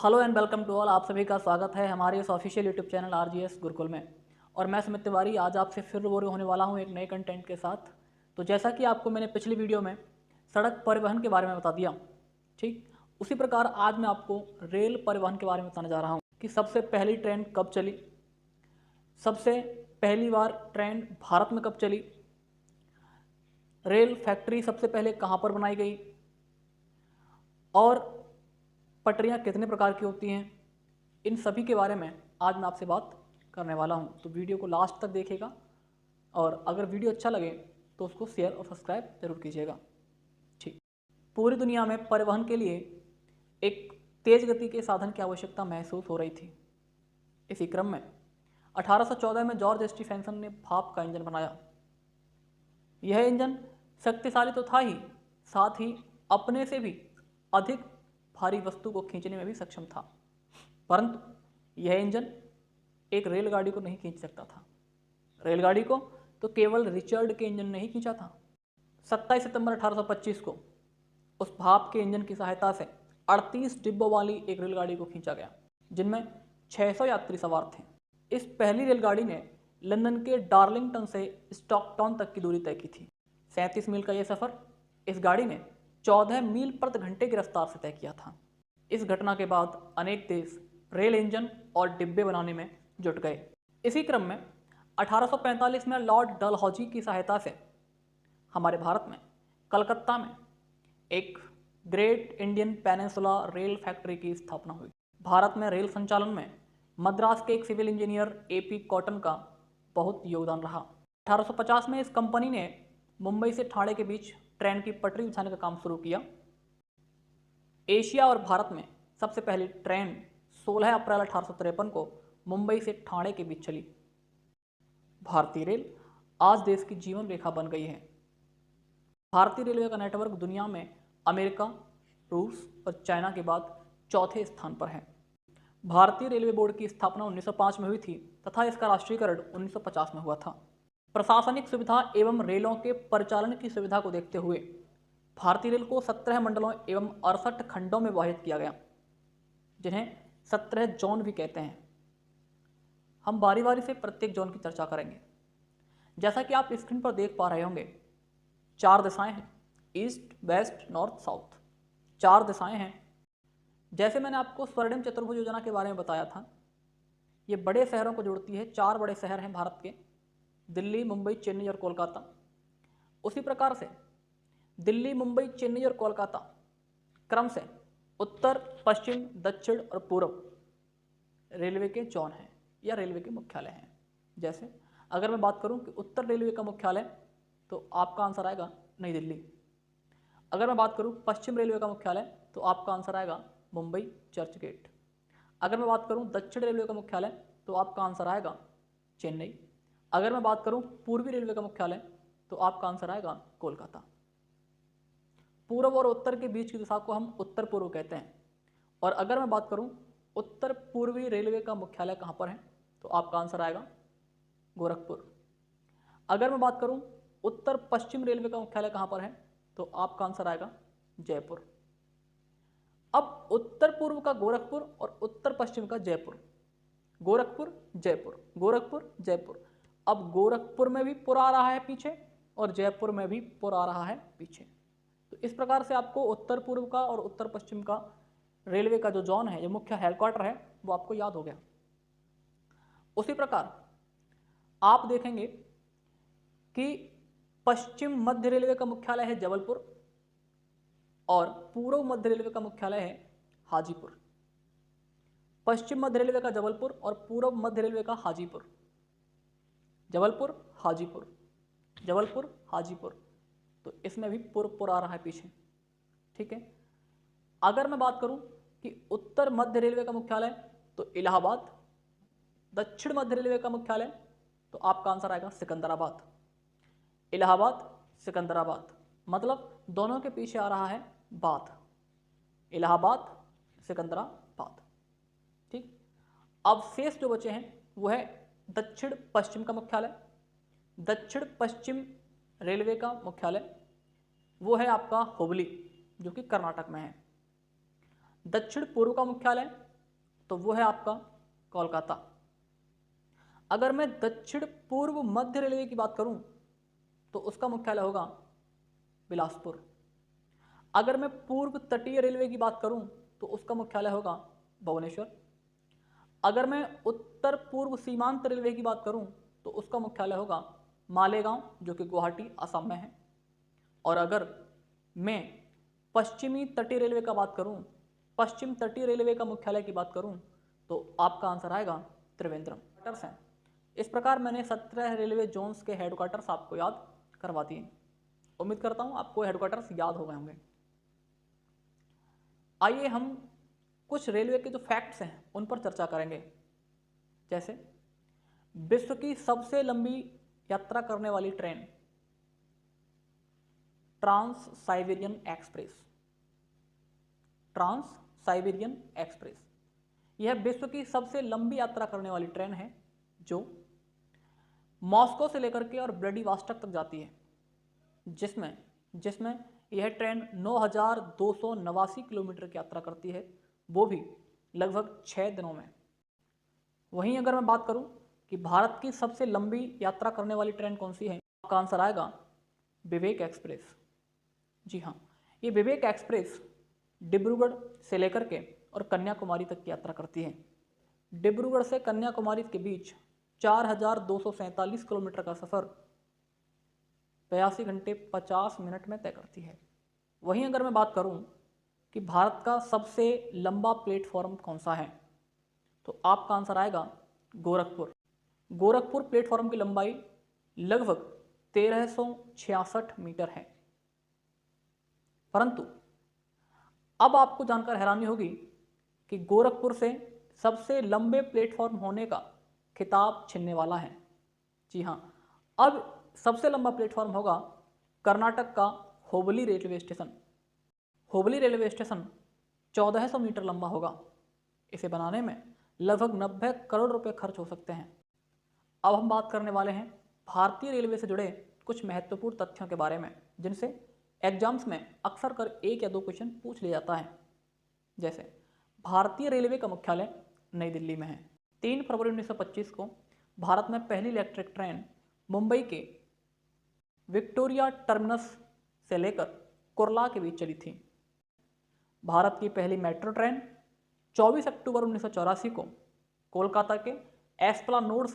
Hello and welcome to all. आप सभी का स्वागत है हमारे इस official YouTube channel RGS Gurukul में। और मैं सुमित तिवारी आज आपसे फिर रूबरू होने वाला हूं एक नए कंटेंट के साथ। तो जैसा कि आपको मैंने पिछली वीडियो में सड़क परिवहन के बारे में बता दिया, ठीक उसी प्रकार आज मैं आपको रेल परिवहन के बारे में बताने जा रहा हूँ कि सबसे पहली ट्रेन कब चली, सबसे पहली बार ट्रेन भारत में कब चली, रेल फैक्ट्री सबसे पहले कहाँ पर बनाई गई, और पटरियाँ कितने प्रकार की होती हैं। इन सभी के बारे में आज मैं आपसे बात करने वाला हूं। तो वीडियो को लास्ट तक देखिएगा और अगर वीडियो अच्छा लगे तो उसको शेयर और सब्सक्राइब जरूर कीजिएगा। ठीक, पूरी दुनिया में परिवहन के लिए एक तेज गति के साधन की आवश्यकता महसूस हो रही थी। इसी क्रम में 1814 में जॉर्ज स्टीफेंसन ने भाप का इंजन बनाया। यह इंजन शक्तिशाली तो था ही, साथ ही अपने से भी अधिक भारी वस्तु को खींचने में भी सक्षम था। परंतु यह इंजन एक रेलगाड़ी को नहीं खींच सकता था। रेलगाड़ी को तो केवल रिचर्ड के इंजन ने ही खींचा था। 27 सितंबर 1825 को उस भाप के इंजन की सहायता से 38 डिब्बों वाली एक रेलगाड़ी को खींचा गया, जिनमें 600 यात्री सवार थे। इस पहली रेलगाड़ी ने लंदन के डार्लिंगटन से स्टॉकटाउन तक की दूरी तय की थी। 37 मील का यह सफर इस गाड़ी ने 14 मील प्रति घंटे की रफ्तार से तय किया था। इस घटना के बाद अनेक देश रेल इंजन और डिब्बे बनाने में जुट गए। इसी क्रम में 1845 में लॉर्ड डलहौजी की सहायता से हमारे भारत में कलकत्ता में एक great Indian peninsula rail factory की स्थापना हुई। भारत में रेल संचालन में मद्रास के एक सिविल इंजीनियर एपी कॉटन का बहुत योगदान रहा। 1850 में इस कंपनी ने मुंबई से ठाणे के बीच ट्रेन की पटरी बिछाने का काम शुरू किया। एशिया और भारत में सबसे पहली ट्रेन 16 अप्रैल 1853 को मुंबई से ठाणे के बीच चली। भारतीय रेल आज देश की जीवन रेखा बन गई है। भारतीय रेलवे का नेटवर्क दुनिया में अमेरिका, रूस और चाइना के बाद चौथे स्थान पर है। भारतीय रेलवे बोर्ड की स्थापना 1905 में हुई थी तथा इसका राष्ट्रीयकरण 1950 में हुआ था। प्रशासनिक सुविधा एवं रेलों के परिचालन की सुविधा को देखते हुए भारतीय रेल को 17 मंडलों एवं 68 खंडों में विभाजित किया गया, जिन्हें 17 जोन भी कहते हैं। हम बारी बारी से प्रत्येक जोन की चर्चा करेंगे। जैसा कि आप स्क्रीन पर देख पा रहे होंगे, 4 दिशाएं हैं, ईस्ट, वेस्ट, नॉर्थ, साउथ। 4 दिशाएं हैं। जैसे मैंने आपको स्वर्णिम चतुर्भुज योजना के बारे में बताया था, ये बड़े शहरों को जोड़ती है। 4 बड़े शहर हैं भारत के, दिल्ली, मुंबई, चेन्नई और कोलकाता। उसी प्रकार से दिल्ली, मुंबई, चेन्नई और कोलकाता क्रम से उत्तर, पश्चिम, दक्षिण और पूर्व रेलवे के जोन हैं या रेलवे के मुख्यालय हैं। जैसे अगर मैं बात करूं कि उत्तर रेलवे का मुख्यालय, तो आपका आंसर आएगा नई दिल्ली। अगर मैं बात करूं पश्चिम रेलवे का मुख्यालय, तो आपका आंसर आएगा मुंबई चर्च गेट। अगर मैं बात करूं दक्षिण रेलवे का मुख्यालय, तो आपका आंसर आएगा चेन्नई। अगर मैं बात करूं पूर्वी रेलवे का मुख्यालय, तो आपका आंसर आएगा कोलकाता। पूर्व और उत्तर के बीच की दिशा को हम उत्तर पूर्व कहते हैं। और अगर मैं बात करूं उत्तर पूर्वी रेलवे का मुख्यालय कहां पर है, तो आपका आंसर आएगा गोरखपुर। अगर मैं बात करूं उत्तर पश्चिम रेलवे का मुख्यालय कहां पर है, तो आपका आंसर आएगा जयपुर। अब उत्तर पूर्व का गोरखपुर और उत्तर पश्चिम का जयपुर, गोरखपुर जयपुर, गोरखपुर जयपुर। अब गोरखपुर में भी पुर आ रहा है पीछे और जयपुर में भी पुर आ रहा है पीछे। तो इस प्रकार से आपको उत्तर पूर्व का और उत्तर पश्चिम का रेलवे का जो जोन है, जो मुख्य हेडक्वार्टर है, वो आपको याद हो गया। उसी प्रकार आप देखेंगे कि पश्चिम मध्य रेलवे का मुख्यालय है जबलपुर और पूर्व मध्य रेलवे का मुख्यालय है हाजीपुर। पश्चिम मध्य रेलवे का जबलपुर और पूर्व मध्य रेलवे का हाजीपुर। जबलपुर, हाजीपुर, जबलपुर, हाजीपुर। तो इसमें भी पुर आ रहा है पीछे, ठीक है। अगर मैं बात करूं कि उत्तर मध्य रेलवे का मुख्यालय, तो इलाहाबाद। दक्षिण मध्य रेलवे का मुख्यालय, तो आपका आंसर आएगा सिकंदराबाद। इलाहाबाद, सिकंदराबाद, मतलब दोनों के पीछे आ रहा है बाद। इलाहाबाद, सिकंदराबाद, ठीक। अब शेष जो बचे हैं वो है दक्षिण पश्चिम का मुख्यालय। दक्षिण पश्चिम रेलवे का मुख्यालय वो है आपका हुबली, जो कि कर्नाटक में है। दक्षिण पूर्व का मुख्यालय तो वो है आपका कोलकाता। अगर मैं दक्षिण पूर्व मध्य रेलवे की बात करूं तो उसका मुख्यालय होगा बिलासपुर। अगर मैं पूर्व तटीय रेलवे की बात करूं तो उसका मुख्यालय होगा भुवनेश्वर। अगर मैं उत्तर पूर्व सीमांत रेलवे की बात करूं तो उसका मुख्यालय होगा मालेगांव, जो कि गुवाहाटी असम में है। और अगर मैं पश्चिमी तटीय रेलवे का बात करूं, पश्चिम तटीय रेलवे का मुख्यालय की बात करूं तो आपका आंसर आएगा त्रिवेंद्रम। हेडक्वार्टर्स हैं। इस प्रकार मैंने 17 रेलवे जोन्स के हेडक्वार्टर्स आपको याद करवा दिए। उम्मीद करता हूं आपको हेडक्वार्टर्स याद हो गए होंगे। आइए हम कुछ रेलवे के जो फैक्ट्स हैं उन पर चर्चा करेंगे। जैसे विश्व की सबसे लंबी यात्रा करने वाली train trans Siberian express. Trans Siberian express यह विश्व की सबसे लंबी यात्रा करने वाली ट्रेन है जो मॉस्को से लेकर के और व्लादिवोस्टॉक तक जाती है, जिसमें यह ट्रेन 9,289 किलोमीटर की यात्रा करती है, वो भी लगभग 6 दिनों में। वहीं अगर मैं बात करूं कि भारत की सबसे लंबी यात्रा करने वाली ट्रेन कौन सी है, आपका आंसर आएगा विवेक एक्सप्रेस। जी हाँ, ये विवेक एक्सप्रेस डिब्रूगढ़ से लेकर के और कन्याकुमारी तक की यात्रा करती है। डिब्रूगढ़ से कन्याकुमारी के बीच 4,247 किलोमीटर का सफ़र 82 घंटे 50 मिनट में तय करती है। वहीं अगर मैं बात करूं कि भारत का सबसे लंबा प्लेटफॉर्म कौन सा है तो आपका आंसर आएगा गोरखपुर। गोरखपुर प्लेटफॉर्म की लंबाई लगभग 1366 मीटर है। परंतु अब आपको जानकर हैरानी होगी कि गोरखपुर से सबसे लंबे प्लेटफॉर्म होने का खिताब छिनने वाला है। जी हाँ, अब सबसे लंबा प्लेटफॉर्म होगा कर्नाटक का Hubli railway station. Hubli railway station 1400 metre लंबा होगा। इसे बनाने में लगभग 90 करोड़ रुपए खर्च हो सकते हैं। अब हम बात करने वाले हैं भारतीय रेलवे से जुड़े कुछ महत्वपूर्ण तथ्यों के बारे में, जिनसे एग्जाम्स में अक्सर कर 1 या 2 क्वेश्चन पूछ लिया जाता है। जैसे भारतीय रेलवे का मुख्यालय नई दिल्ली में है। 3 फरवरी 1925 को भारत में पहली इलेक्ट्रिक ट्रेन मुंबई के विक्टोरिया टर्मिनस से लेकर कुर्ला के बीच चली थी। भारत की पहली मेट्रो ट्रेन 24 अक्टूबर 1984 को कोलकाता के एस्प्लानेड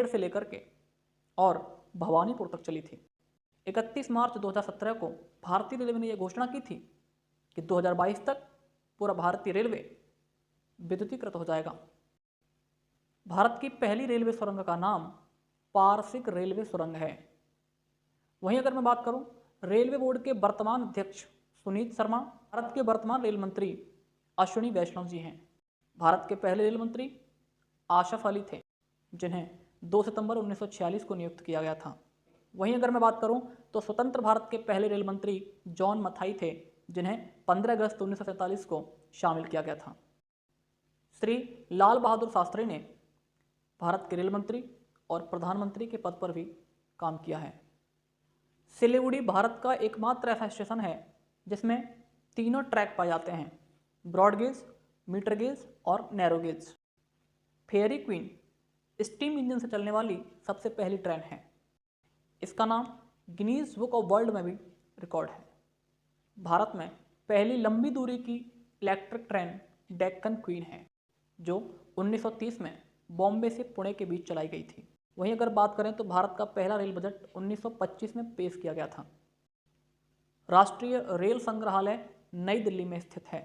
से लेकर के और भवानीपुर तक चली थी। 31 मार्च 2017 को भारतीय रेलवे ने यह घोषणा की थी कि 2022 तक पूरा भारतीय रेलवे विद्युतीकृत हो जाएगा। भारत की पहली रेलवे सुरंग का नाम पारसिक रेलवे सुरंग है। वहीं अगर मैं बात करूं रेलवे बोर्ड के वर्तमान अध्यक्ष सुनीत शर्मा भारत के वर्तमान रेल मंत्री अश्विनी वैष्णव जी हैं। भारत के पहले रेल मंत्री आशफ अली थे, जिन्हें 2 सितंबर 1946 को नियुक्त किया गया था। वहीं अगर मैं बात करूं तो स्वतंत्र भारत के पहले रेल मंत्री जॉन मथाई थे, जिन्हें 15 अगस्त 1947 को शामिल किया गया था। श्री लाल बहादुर शास्त्री ने भारत के रेल मंत्री और प्रधानमंत्री के पद पर भी काम किया है। सिलीगुड़ी भारत का एकमात्र ऐसा स्टेशन है जिसमें तीनों ट्रैक पाए जाते हैं, ब्रॉड गेज, मीटर गेज और narrow gauge. Fairy queen steam engine से चलने वाली सबसे पहली ट्रेन है। इसका नाम गिनीज बुक ऑफ वर्ल्ड में भी रिकॉर्ड है। भारत में पहली लंबी दूरी की इलेक्ट्रिक ट्रेन डेक्कन क्वीन है, जो 1930 में बॉम्बे से पुणे के बीच चलाई गई थी। वहीं अगर बात करें तो भारत का पहला रेल बजट 1925 में पेश किया गया था। राष्ट्रीय रेल संग्रहालय नई दिल्ली में स्थित है।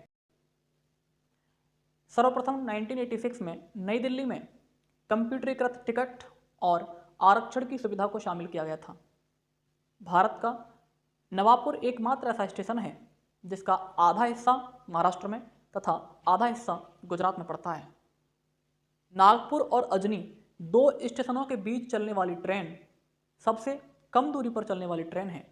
सर्वप्रथम 1986 में नई दिल्ली में कंप्यूटरीकृत टिकट और आरक्षण की सुविधा को शामिल किया गया था। भारत का नवापुर एकमात्र ऐसा स्टेशन है जिसका आधा हिस्सा महाराष्ट्र में तथा आधा हिस्सा गुजरात में पड़ता है। नागपुर और अजनी 2 स्टेशनों के बीच चलने वाली ट्रेन सबसे कम दूरी पर चलने वाली ट्रेन है,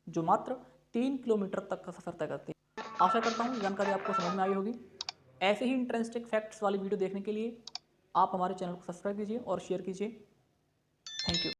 जो मात्र 3 किलोमीटर तक का सफर तय करती है। आशा करता हूँ जानकारी आपको समझ में आई होगी। ऐसे ही इंटरेस्टिंग फैक्ट्स वाली वीडियो देखने के लिए आप हमारे चैनल को सब्सक्राइब कीजिए और शेयर कीजिए।